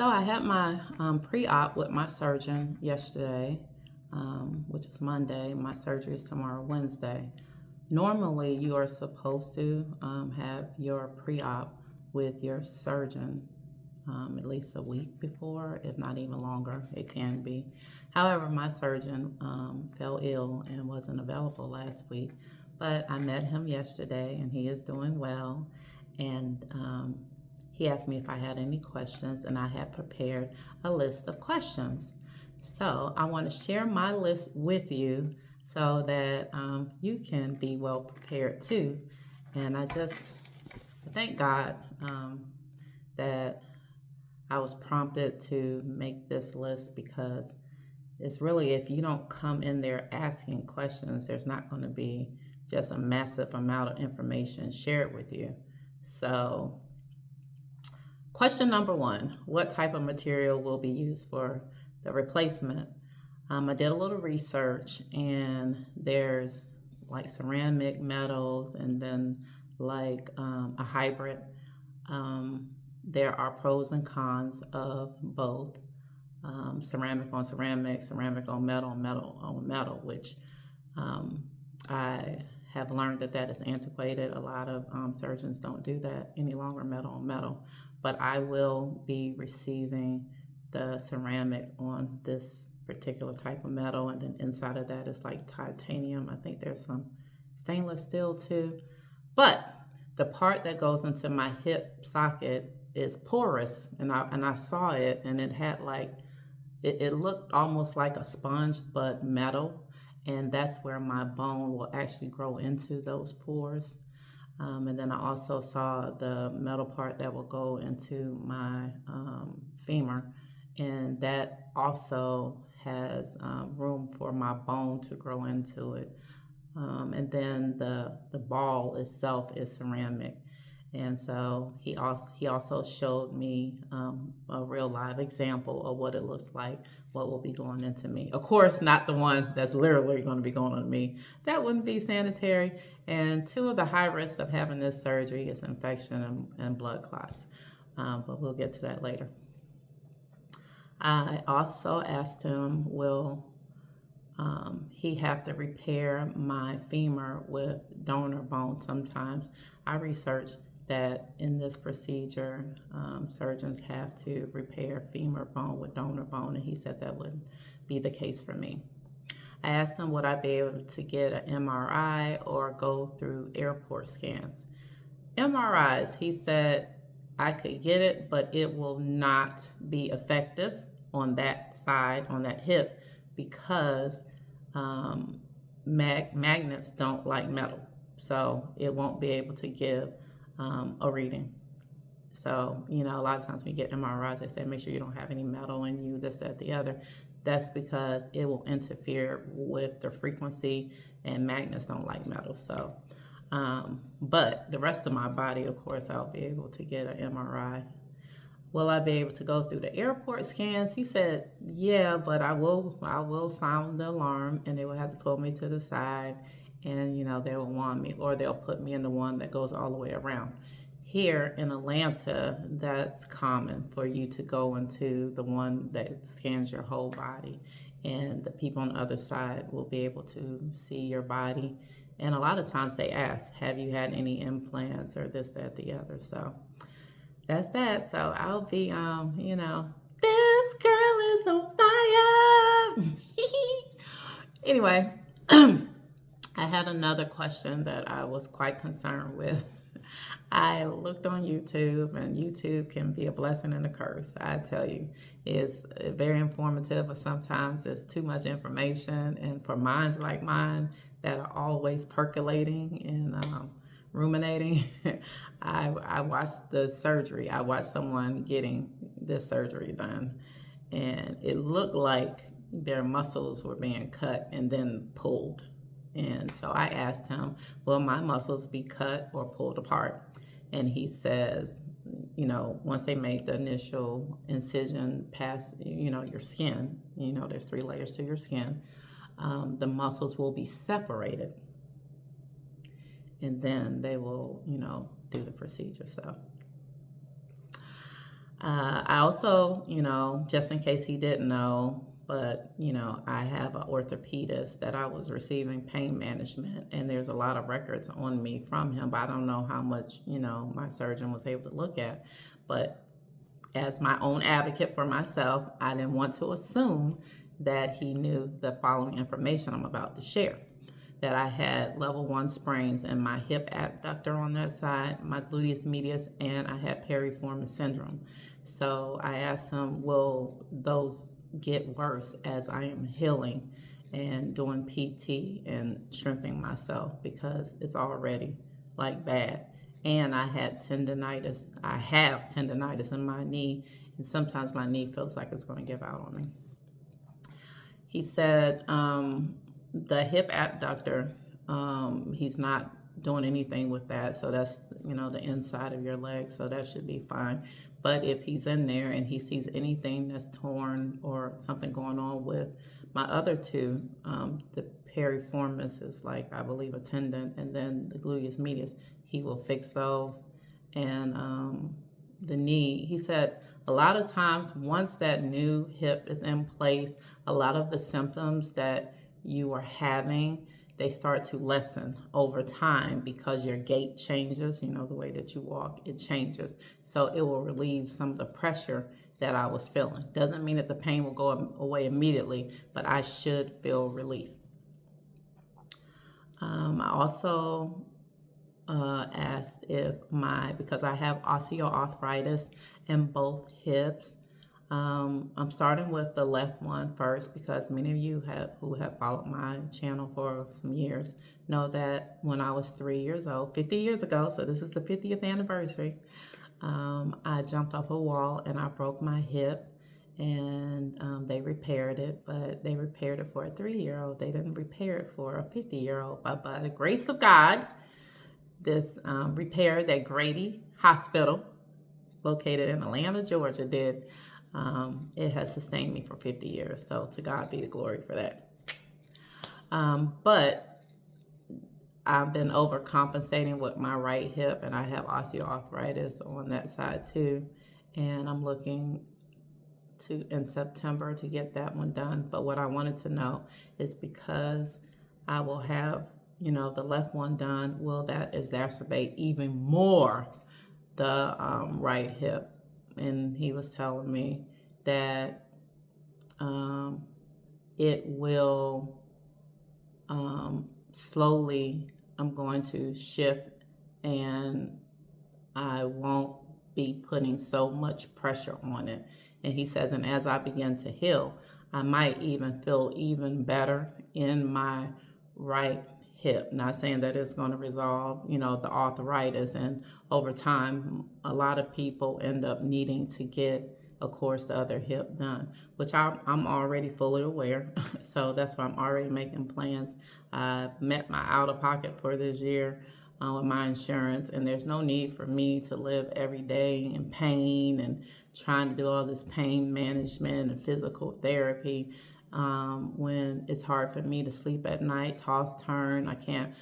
So I had my pre-op with my surgeon yesterday, which was Monday. My surgery is tomorrow, Wednesday. Normally, you are supposed to have your pre-op with your surgeon at least a week before, if not even longer. It can be. However, my surgeon fell ill and wasn't available last week, but I met him yesterday and he is doing well. And he asked me if I had any questions, and I had prepared a list of questions. So I want to share my list with you so that you can be well prepared too. And I just thank God that I was prompted to make this list, because it's really, if you don't come in there asking questions, there's not going to be just a massive amount of information shared with you. So, question number one: what type of material will be used for the replacement? I did a little research, and there's like ceramic metals and then like a hybrid. There are pros and cons of both. Ceramic on ceramic, ceramic on metal, metal on metal, which I have learned that is antiquated. A lot of surgeons don't do that any longer, metal on metal. But I will be receiving the ceramic on this particular type of metal, and then inside of that is like titanium. I think there's some stainless steel too. But the part that goes into my hip socket is porous, and I saw it, and it had like it looked almost like a sponge but metal, and that's where my bone will actually grow into those pores. And then I also saw the metal part that will go into my femur, and that also has room for my bone to grow into it. And then the ball itself is ceramic. And so he also showed me a real live example of what it looks like, what will be going into me. Of course, not the one that's literally going to be going on me. That wouldn't be sanitary. And two of the high risks of having this surgery is infection and blood clots. But we'll get to that later. I also asked him, will he have to repair my femur with donor bone sometimes? I researched that in this procedure, surgeons have to repair femur bone with donor bone, and he said that wouldn't be the case for me. I asked him, would I be able to get an MRI or go through airport scans? MRIs, he said I could get it, but it will not be effective on that side, on that hip, because magnets don't like metal. So it won't be able to give a reading. So, a lot of times when you get MRIs, they say make sure you don't have any metal in you, this, that, the other. That's because it will interfere with the frequency, and magnets don't like metal. So, but the rest of my body, of course, I'll be able to get an MRI. Will I be able to go through the airport scans? He said, yeah, but I will sound the alarm, and they will have to pull me to the side, and they will want me, or they'll put me in the one that goes all the way around. Here in Atlanta, that's common for you to go into the one that scans your whole body, and the people on the other side will be able to see your body. And a lot of times they ask, have you had any implants or this, that, the other? So that's that. So I'll be, this girl is on fire. Anyway, I had another question that I was quite concerned with. I looked on YouTube, and YouTube can be a blessing and a curse. I tell you, it's very informative, but sometimes it's too much information. And for minds like mine that are always percolating and ruminating, I watched the surgery. I watched someone getting this surgery done, and it looked like their muscles were being cut and then pulled. And so I asked him, will my muscles be cut or pulled apart? And he says, once they make the initial incision past, your skin, there's 3 layers to your skin, the muscles will be separated. And then they will, do the procedure. So I also, just in case he didn't know, but, I have an orthopedist that I was receiving pain management, and there's a lot of records on me from him, but I don't know how much, my surgeon was able to look at. But as my own advocate for myself, I didn't want to assume that he knew the following information I'm about to share. That I had level 1 sprains in my hip abductor on that side, my gluteus medius, and I had piriformis syndrome. So I asked him, will those get worse as I am healing and doing PT and shrimping myself, because it's already like bad. And I had tendonitis. I have tendonitis in my knee, and sometimes my knee feels like it's going to give out on me. He said the hip abductor, he's not doing anything with that, so that's the inside of your leg, so that should be fine. But if he's in there and he sees anything that's torn or something going on with my other two, the piriformis is like, I believe, a tendon, and then the gluteus medius, he will fix those. And the knee, he said a lot of times once that new hip is in place, a lot of the symptoms that you are having, they start to lessen over time because your gait changes, the way that you walk, it changes. So it will relieve some of the pressure that I was feeling. Doesn't mean that the pain will go away immediately, but I should feel relief. I also asked if because I have osteoarthritis in both hips. I'm starting with the left one first, because many of you who have followed my channel for some years know that when I was 3 years old, 50 years ago, so this is the 50th anniversary, I jumped off a wall and I broke my hip, and they repaired it, but they repaired it for a 3-year-old. They didn't repair it for a 50-year-old. But by the grace of God, this repair that Grady Hospital, located in Atlanta, Georgia, did, it has sustained me for 50 years. So to God be the glory for that. But I've been overcompensating with my right hip, and I have osteoarthritis on that side too. And I'm looking in September to get that one done. But what I wanted to know is, because I will have, the left one done, will that exacerbate even more the right hip? And he was telling me that it will slowly, I'm going to shift, and I won't be putting so much pressure on it. And he says, and as I begin to heal, I might even feel even better in my right hip. Not saying that it's going to resolve, the arthritis. And over time, a lot of people end up needing to get, of course, the other hip done, which I'm already fully aware. So that's why I'm already making plans. I've met my out-of-pocket for this year with my insurance, and there's no need for me to live every day in pain and trying to do all this pain management and physical therapy when it's hard for me to sleep at night, toss, turn. I can't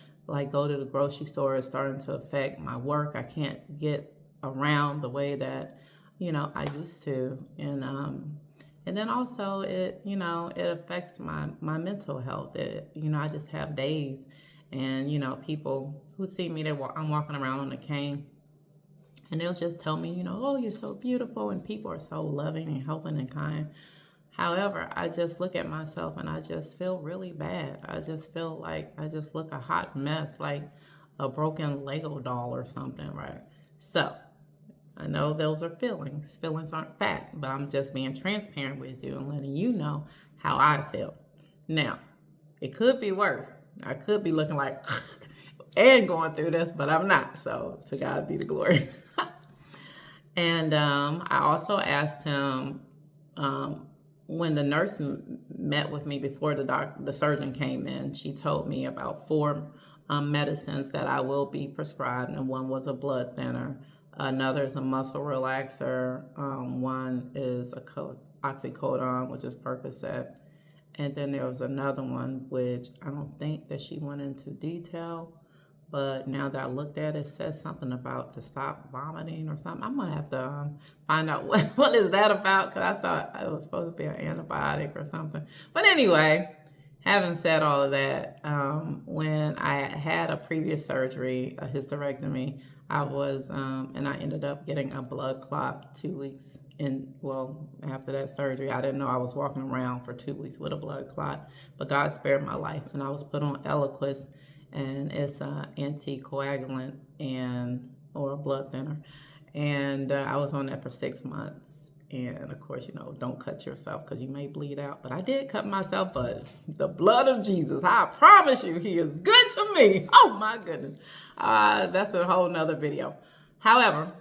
go to the grocery store. It's starting to affect my work. I can't get around the way that I used to. And then also it affects my mental health. I just have days, and people who see me, I'm walking around on a cane, and they'll just tell me, oh, you're so beautiful, and people are so loving and helping and kind. However, I just look at myself and I just feel really bad. I just feel like I just look a hot mess, like a broken Lego doll or something, right? So I know those are feelings. Feelings aren't fact, but I'm just being transparent with you and letting you know how I feel. Now, it could be worse. I could be looking like and going through this, but I'm not. So to God be the glory. And I also asked him, when the nurse met with me before the surgeon came in, she told me about 4 medicines that I will be prescribed, and one was a blood thinner. Another is a muscle relaxer. One is a oxycodone, which is Percocet. And then there was another one, which I don't think that she went into detail, But now that I looked at it, it says something about to stop vomiting or something. I'm gonna have to find out what is that about, because I thought it was supposed to be an antibiotic or something. But anyway, having said all of that, when I had a previous surgery, a hysterectomy, I was, and I ended up getting a blood clot 2 weeks after that surgery. I didn't know I was walking around for 2 weeks with a blood clot, but God spared my life, and I was put on Eliquis, and it's an anticoagulant or a blood thinner, and I was on that for 6 months. And of course, don't cut yourself because you may bleed out. But I did cut myself, but the blood of Jesus, I promise you, he is good to me. Oh my goodness. That's a whole nother video. However,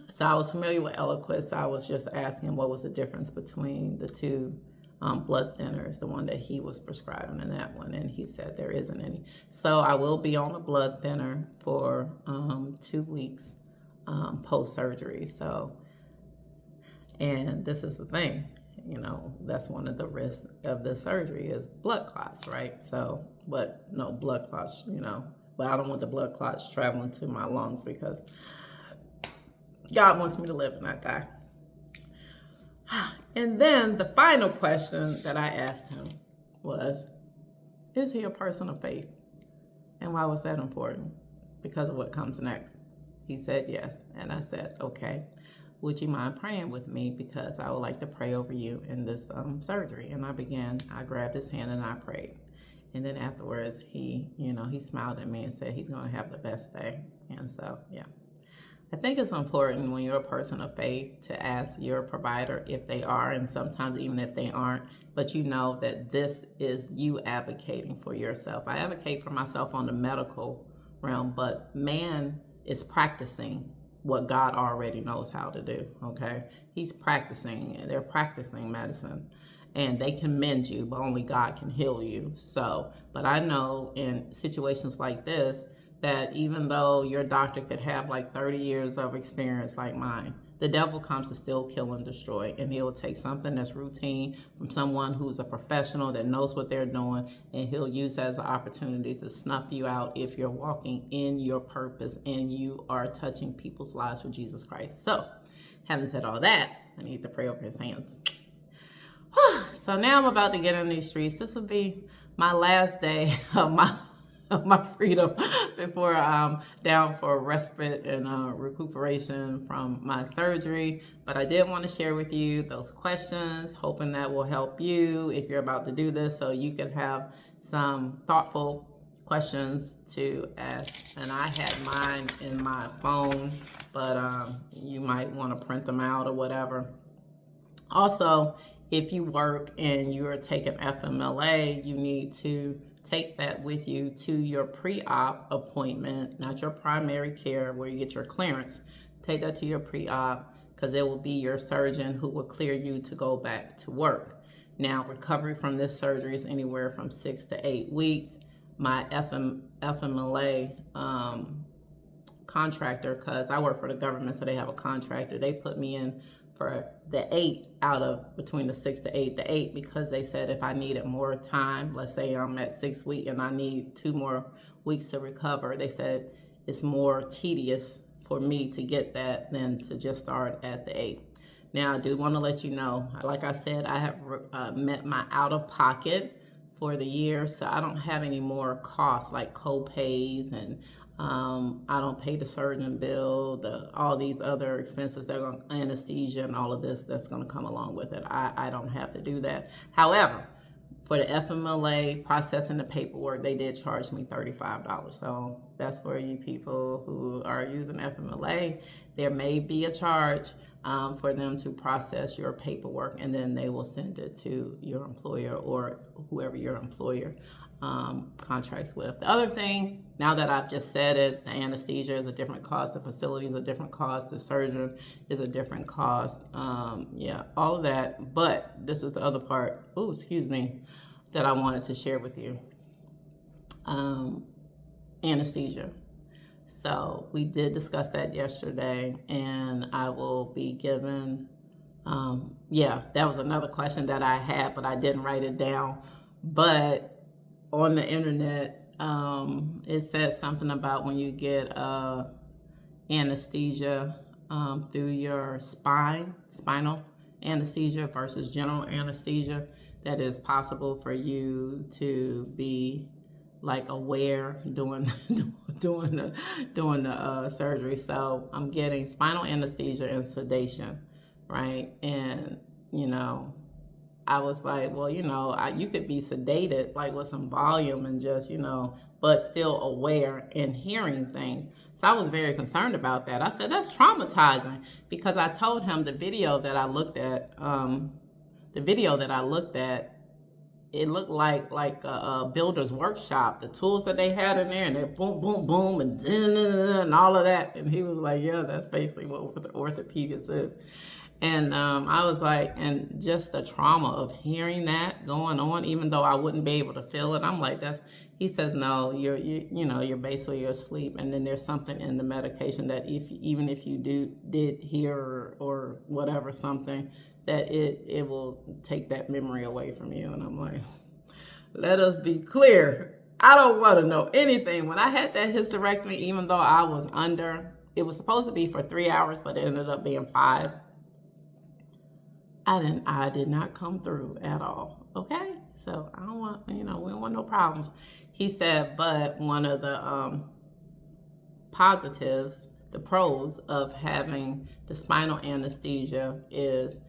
so I was familiar with Eliquis. I was just asking what was the difference between the two blood thinners, the one that he was prescribing and that one. And he said there isn't any. So I will be on a blood thinner for 2 weeks post-surgery. And this is the thing, that's one of the risks of this surgery is blood clots, right? So, but no blood clots, but I don't want the blood clots traveling to my lungs because God wants me to live and not die. And then the final question that I asked him was, is he a person of faith? And why was that important? Because of what comes next. He said yes. And I said, okay. Would you mind praying with me, because I would like to pray over you in this surgery? And I grabbed his hand and I prayed. And then afterwards, he smiled at me and said he's going to have the best day. And so, yeah. I think it's important when you're a person of faith to ask your provider if they are, and sometimes even if they aren't, but that this is you advocating for yourself. I advocate for myself on the medical realm, but man is practicing what God already knows how to do, okay? They're practicing medicine, and they can mend you, but only God can heal you. So, but I know in situations like this, that even though your doctor could have like 30 years of experience like mine, the devil comes to steal, kill, and destroy. And he'll take something that's routine from someone who's a professional that knows what they're doing, and he'll use that as an opportunity to snuff you out if you're walking in your purpose and you are touching people's lives for Jesus Christ. So, having said all that, I need to pray over his hands. So now I'm about to get in these streets. This will be my last day of my freedom before I'm down for respite and recuperation from my surgery. But I did want to share with you those questions, hoping that will help you if you're about to do this, so you can have some thoughtful questions to ask. And I had mine in my phone, but you might want to print them out or whatever. Also, if you work and you're taking FMLA, you need to take that with you to your pre-op appointment, not your primary care where you get your clearance. Take that to your pre-op, because it will be your surgeon who will clear you to go back to work. Now, recovery from this surgery is anywhere from 6 to 8 weeks. My FMLA contractor, because I work for the government, so they have a contractor, they put me in for the 8 out of between the 6 to 8. The 8 because they said if I needed more time, let's say I'm at 6 weeks and I need 2 more weeks to recover, they said it's more tedious for me to get that than to just start at the 8. Now, I do want to let you know, like I said, I have met my out-of-pocket for the year, so I don't have any more costs like co-pays, and I don't pay the surgeon bill, all these other expenses that are anesthesia and all of this that's going to come along with it. I don't have to do that. However, for the FMLA processing the paperwork, they did charge me $35. So that's for you people who are using FMLA. There may be a charge for them to process your paperwork, and then they will send it to your employer or whoever your employer contracts with. The other thing, now that I've just said it, the anesthesia is a different cost, the facility is a different cost, the surgeon is a different cost. Yeah, all of that. But this is the other part, that I wanted to share with you. Anesthesia. So we did discuss that yesterday, and I will be given, that was another question that I had, but I didn't write it down. But on the internet, it said something about when you get anesthesia through your spinal anesthesia versus general anesthesia, that is possible for you to be like aware doing doing the surgery. So I'm getting spinal anesthesia and sedation, right? And I was like, well, you could be sedated, like with some volume and just, but still aware and hearing things. So I was very concerned about that. I said, that's traumatizing, because I told him the video that I looked at, it looked like a builder's workshop, the tools that they had in there, and they're boom, boom, boom, and all of that. And he was like, yeah, that's basically what the orthopedics is. And I was like, and just the trauma of hearing that going on, even though I wouldn't be able to feel it, I'm like, he says, no, you're basically asleep. And then there's something in the medication that even if you did hear or whatever, something, that it will take that memory away from you. And I'm like, let us be clear. I don't want to know anything. When I had that hysterectomy, even though I was it was supposed to be for 3 hours, but it ended up being 5. I did not come through at all. Okay. So I don't want, we don't want no problems. He said, but one of the positives, the pros of having the spinal anesthesia is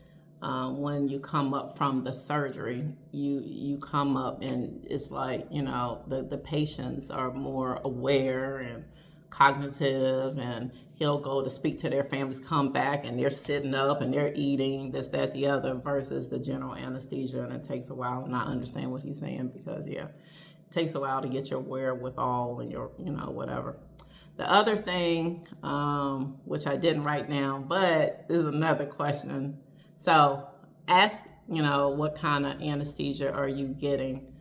when you come up from the surgery, you come up and it's like, the patients are more aware and cognitive, and he'll go to speak to their families, come back, and they're sitting up and they're eating this, that, the other, versus the general anesthesia. And it takes a while, and I understand what he's saying, because it takes a while to get your wherewithal and your, whatever. The other thing, which I didn't write down, but this is another question. So ask, what kind of anesthesia are you getting?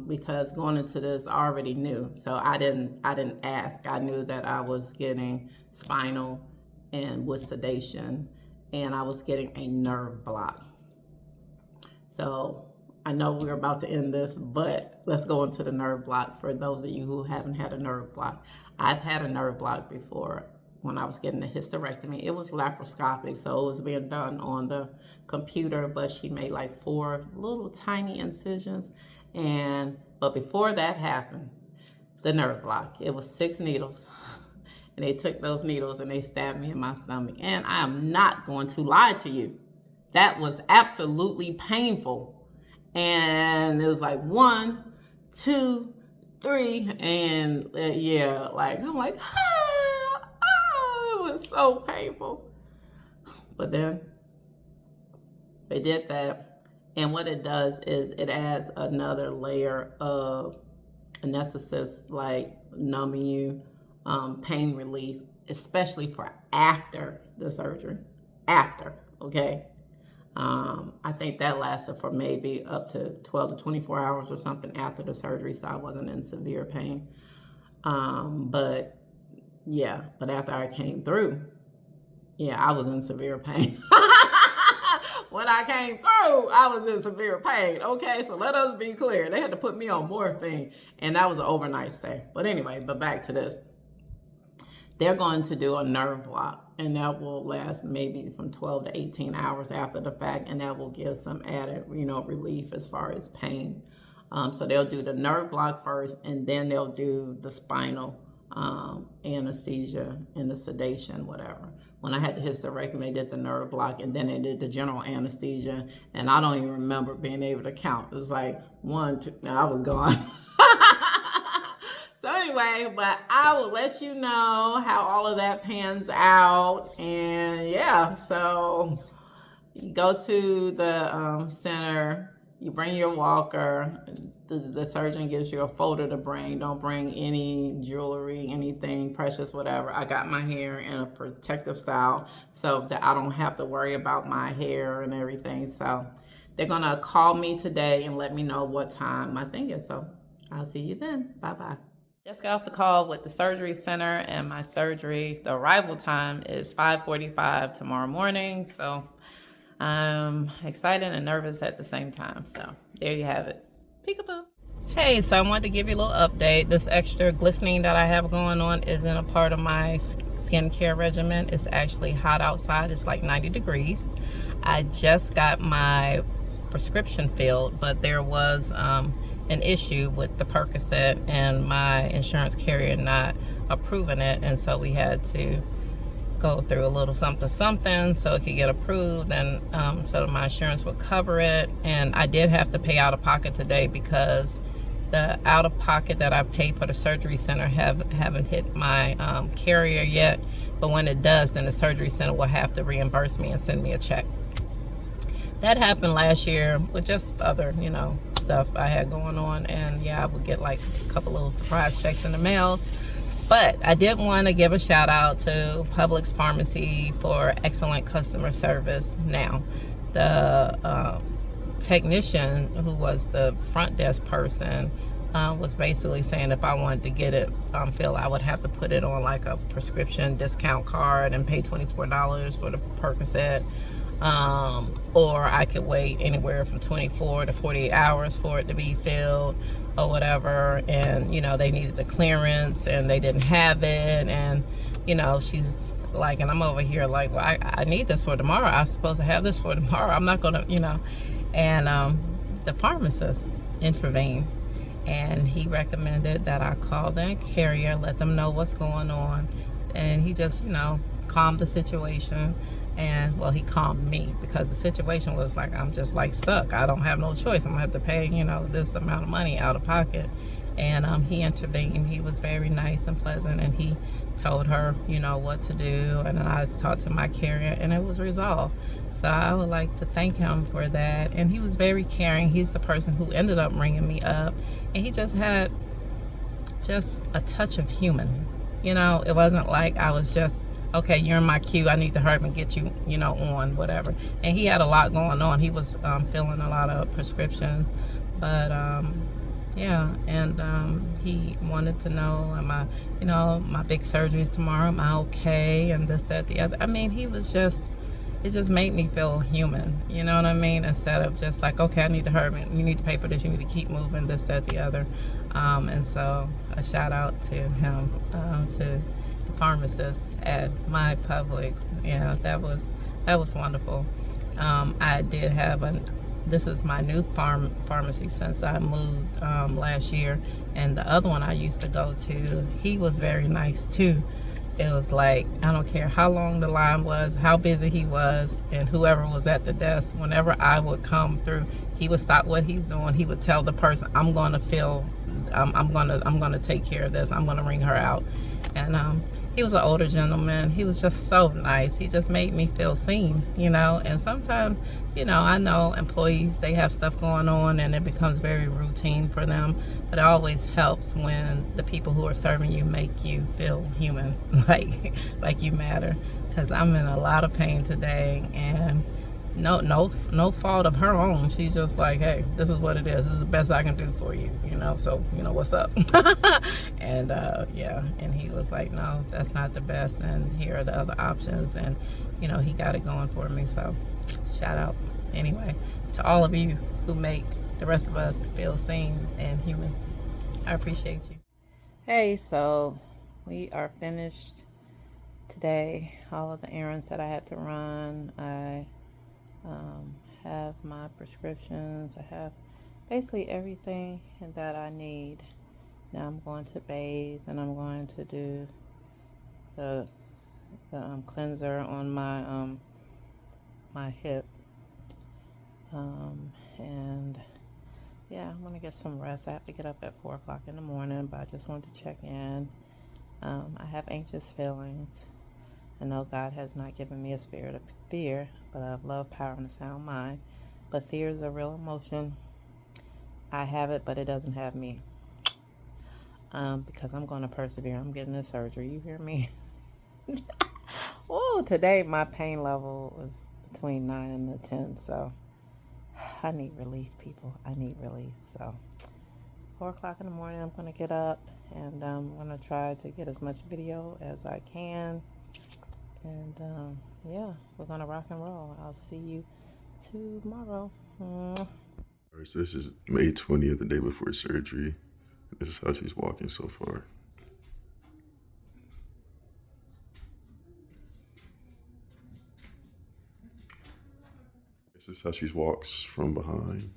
Because going into this, I already knew. So I didn't ask. I knew that I was getting spinal and with sedation, and I was getting a nerve block. So I know we're about to end this, but let's go into the nerve block for those of you who haven't had a nerve block. I've had a nerve block before when I was getting a hysterectomy. It was laparoscopic, so it was being done on the computer, but she made like 4 little tiny incisions. But before that happened, the nerve block, it was 6 needles. And they took those needles and they stabbed me in my stomach. And I am not going to lie to you. That was absolutely painful. And it was like 1, 2, 3. And I'm like, it was so painful. But then they did that. And what it does is it adds another layer of anesthetist, like numbing you, pain relief, especially for after the surgery. Okay? I think that lasted for maybe up to 12 to 24 hours or something after the surgery, so I wasn't in severe pain. But after I came through, I was in severe pain. When I came through, I was in severe pain. Okay, so let us be clear. They had to put me on morphine, and that was an overnight stay. But anyway, back to this. They're going to do a nerve block, and that will last maybe from 12 to 18 hours after the fact, and that will give some added, relief as far as pain. So they'll do the nerve block first, and then they'll do the spinal anesthesia and the sedation, whatever. When I had the hysterectomy, they did the nerve block, and then they did the general anesthesia, and I don't even remember being able to count. It was like 1, 2, I was gone. So anyway, but I will let you know how all of that pans out. And so you go to the center, you bring your walker. The surgeon gives you a folder to bring. Don't bring any jewelry, anything precious, whatever. I got my hair in a protective style so that I don't have to worry about my hair and everything. So they're going to call me today and let me know what time my thing is. So I'll see you then. Bye-bye. Just got off the call with the surgery center, and my surgery, the arrival time is 5:45 tomorrow morning. So I'm excited and nervous at the same time. So there you have it. Peekaboo. Hey, so I wanted to give you a little update. This extra glistening that I have going on isn't a part of my skincare regimen. It's actually hot outside. It's like 90 degrees. I just got my prescription filled, but there was an issue with the Percocet and my insurance carrier not approving it, and so we had to go through a little something so it could get approved, and so that my insurance would cover it. And I did have to pay out of pocket today because the out of pocket that I paid for the surgery center haven't hit my carrier yet. But when it does, then the surgery center will have to reimburse me and send me a check. That happened last year with just other, stuff I had going on, and yeah, I would get like a couple little surprise checks in the mail. But I did want to give a shout out to Publix Pharmacy for excellent customer service. Now, the technician who was the front desk person was basically saying if I wanted to get it filled, I would have to put it on like a prescription discount card and pay $24 for the Percocet. Or I could wait anywhere from 24 to 48 hours for it to be filled or whatever. And, they needed the clearance and they didn't have it. And, she's like, and I'm over here like, well, I need this for tomorrow. I'm supposed to have this for tomorrow. I'm not going to, And the pharmacist intervened, and he recommended that I call the carrier, let them know what's going on. And he just, calmed the situation. And well, he calmed me because the situation was like, I'm just like stuck. I don't have no choice. I'm gonna have to pay, this amount of money out of pocket. And he intervened. He was very nice and pleasant, and he told her, what to do. And I talked to my carrier, and it was resolved. So I would like to thank him for that. And he was very caring. He's the person who ended up ringing me up, and he just had just a touch of human. It wasn't like I was just, okay, you're in my queue, I need to hurry and get you, on whatever. And he had a lot going on. He was filling a lot of prescriptions. But, yeah, and he wanted to know, am I, my big surgery's tomorrow, am I okay? And this, that, the other. I mean, he was just, it just made me feel human, you know what I mean? Instead of just like, okay, I need to hurry, you need to pay for this, you need to keep moving, this, that, the other. And so a shout out to him, to the pharmacist at my Publix. Yeah, that was wonderful. I did have this is my new pharmacy since I moved last year, and the other one I used to go to, he was very nice too. It was like, I don't care how long the line was, how busy he was, and whoever was at the desk, whenever I would come through, he would stop what he's doing. He would tell the person, I'm gonna take care of this. I'm gonna ring her out. And he was an older gentleman. He was just so nice. He just made me feel seen, And sometimes, I know employees, they have stuff going on and it becomes very routine for them. But it always helps when the people who are serving you make you feel human, like you matter. Because I'm in a lot of pain today, and no fault of her own. She's just like, hey, this is what it is. This is the best I can do for you, so what's up. And yeah, and he was like, no, that's not the best, and here are the other options. And he got it going for me. So shout out anyway to all of you who make the rest of us feel seen and human. I appreciate you. Hey, so we are finished today. All of the errands that I had to run, I have my prescriptions. I have basically everything that I need. Now I'm going to bathe, and I'm going to do the cleanser on my hip. And yeah, I'm gonna get some rest. I have to get up at 4 o'clock in the morning, but I just wanted to check in. I have anxious feelings. I know God has not given me a spirit of fear, but of love, power, and a sound mind. But fear is a real emotion. I have it, but it doesn't have me. Because I'm going to persevere. I'm getting this surgery. You hear me? Oh, today my pain level was between 9 and 10. So I need relief, people. I need relief. So 4 o'clock in the morning, I'm going to get up, and I'm going to try to get as much video as I can. And yeah, we're going to rock and roll. I'll see you tomorrow. All right, so this is May 20th, the day before surgery. This is how she's walking so far. This is how she walks from behind.